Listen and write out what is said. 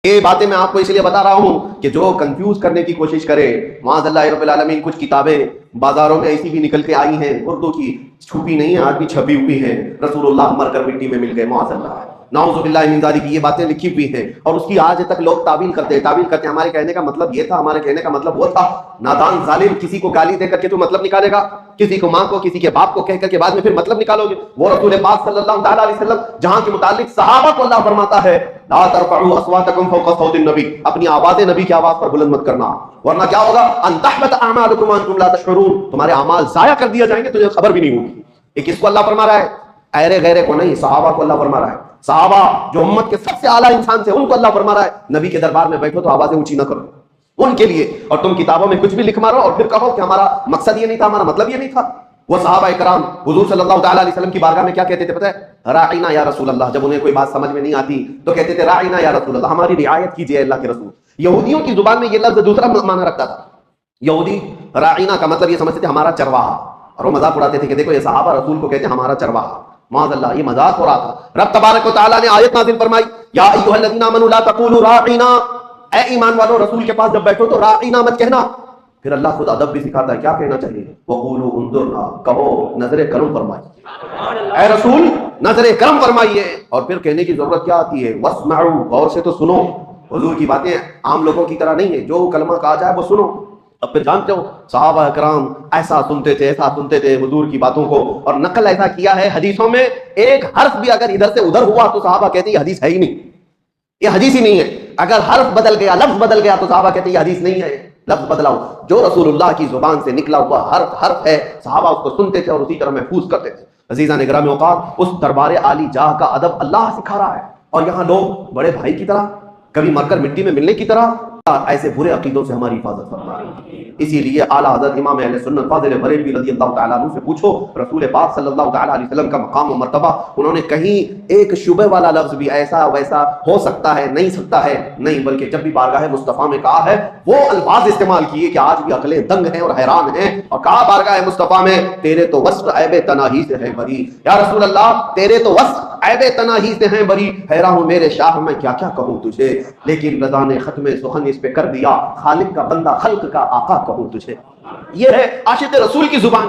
یہ باتیں میں آپ کو اس لیے بتا رہا ہوں کہ جو کنفیوز کرنے کی کوشش کرے، معاذ اللہ رب العالمین، کچھ کتابیں بازاروں میں ایسی بھی نکل کے آئی ہیں، اردو کی، چھپی نہیں ہیں، آج بھی چھپی ہوئی ہیں، رسول اللہ مر کر مٹی میں مل گئے، معاذ اللہ، نعوذ باللہ من ذالک، کی یہ باتیں لکھی ہوئی ہیں، اور اس کی آج تک لوگ تعویل کرتے ہیں، ہمارے کہنے کا مطلب یہ تھا، ہمارے کہنے کا مطلب وہ تھا۔ نادان ظالم، کسی کو گالی دے کر کے تو مطلب نکالے گا، کسی کو ماں کو، کسی کے باپ کو کہہ کر کے بعد میں پھر مطلب نکالو گے۔ وہ رسول پاک صلی اللہ تعالیٰ علیہ وسلم جہاں کے متعلق صحابہ کو اللہ فرماتا ہے لا ترفعوا اصواتکم فوق صوت النبی، اپنی آوازیں نبی کی آواز پر بلند مت کرنا، ورنہ کیا ہوگا؟ ان تحبط اعمالکم وانتم لا تشعرون، تمہارے اعمال ضائع کر دیے جائیں گے، تجھے خبر بھی نہیں ہوگی۔ یہ کس کو اللہ فرما رہا ہے؟ ایرے غیرے کو نہیں، صحابہ کو اللہ فرما رہا ہے۔ صحابہ جو امت کے سب سے اعلیٰ انسان تھے، ان کو اللہ فرما رہا ہے نبی کے دربار میں بیٹھو تو آوازیں اونچی نہ کرو ان کے لیے، اور تم کتابوں میں کچھ بھی لکھ مارو اور پھر کہو کہ ہمارا مقصد یہ نہیں تھا، ہمارا مطلب یہ نہیں تھا۔ وہ صحابہ کرام حضور صلی اللہ تعالیٰ علیہ وسلم کی بارگاہ میں کیا کہتے تھے پتہ ہے؟ راعینا یا رسول اللہ، جب انہیں کوئی بات سمجھ میں نہیں آتی تو کہتے تھے راعینا یا رسول اللہ، ہماری رعایت کیجیے اللہ کے رسول۔ یہودیوں کی زبان میں یہ لفظ دوسرا معنی رکھتا تھا، یہودی راعینا کا مطلب یہ سمجھتے تھے ہمارا چرواہا، اور وہ مذاق اڑاتے تھے کہ دیکھو یہ صحابہ رسول کو کہتے ہیں ہمارا چرواہا، معاذ اللہ، یہ مذاق ہو رہا تھا۔ رب تبارک و تعالیٰ نے آیت نازل فرمائی یا ایھا الذین آمنوا لا تقولوا راعینا، اے ایمان والو رسول کے پاس جب بیٹھو تو راعینا مت کہنا۔ پھر اللہ خود ادب بھی سکھاتا ہے، کیا کہنا چاہیے؟ وقولوا انظرنا، کہو نظر کرم فرمائیے، اے رسول نظر کرم فرمائیے۔ اور پھر کہنے کی ضرورت کیا آتی ہے؟ واسمعوا، غور سے تو سنو۔ حضور کی باتیں عام لوگوں کی طرح نہیں ہے، جو کلمہ کہا جائے وہ سنو۔ اب پھر جانتے ہو صحابہ کرام ایسا سنتے تھے حضور کی باتوں کو، اور نقل ایسا کیا ہے حدیثوں میں، ایک حرف بھی اگر ادھر سے ادھر ہوا تو صحابہ کہتے ہیں یہ حدیث ہے ہی نہیں، یہ حدیث ہی نہیں ہے۔ اگر حرف بدل گیا، لفظ بدل گیا تو صحابہ کہتے ہیں یہ حدیث نہیں ہے، لفظ بدلاؤ۔ جو رسول اللہ کی زبان سے نکلا ہوا حرف ہے، صحابہ اس کو سنتے تھے اور اسی طرح محفوظ کرتے تھے۔ عزیزان گرامی اوقات، اس دربار عالی جاہ کا ادب اللہ سکھا رہا ہے، اور یہاں لوگ بڑے بھائی کی طرح، کبھی مر کر مٹی میں ملنے کی طرح ایسے برے عقیدوں سے ہماری حفاظت فرما رہی ہے۔ اسی لیے اعلیٰ حضرت امام اہل سنت فاضل بریلوی رضی اللہ تعالیٰ عنہ سے پوچھو، رسول پاک صلی اللہ تعالیٰ علیہ وسلم کا مقام و مرتبہ، انہوں نے کہیں ایک شبہ والا لفظ بھی ایسا ویسا ہو سکتا ہے، نہیں سکتا ہے، نہیں، بلکہ جب بھی بارگاہ مصطفیٰ میں کہا ہے وہ الفاظ استعمال کیے کہ آج بھی عقلیں دنگ ہیں اور حیران ہیں، اور کہا بارگاہ مصطفیٰ میں تیرے تو وصف عیب تناہی سے ہے بری، یا رسول اللہ تیرے تو وصف عیب تناہی سے ہیں بری، حیران ہوں میرے شاہ میں کیا کیا کہوں تجھے، لیکن رضا نے ختم سخن اس پہ کر دیا، خالق کا بندہ خلق کا آقا کہوں تجھے۔ یہ ہے عاشق رسول کی زبان۔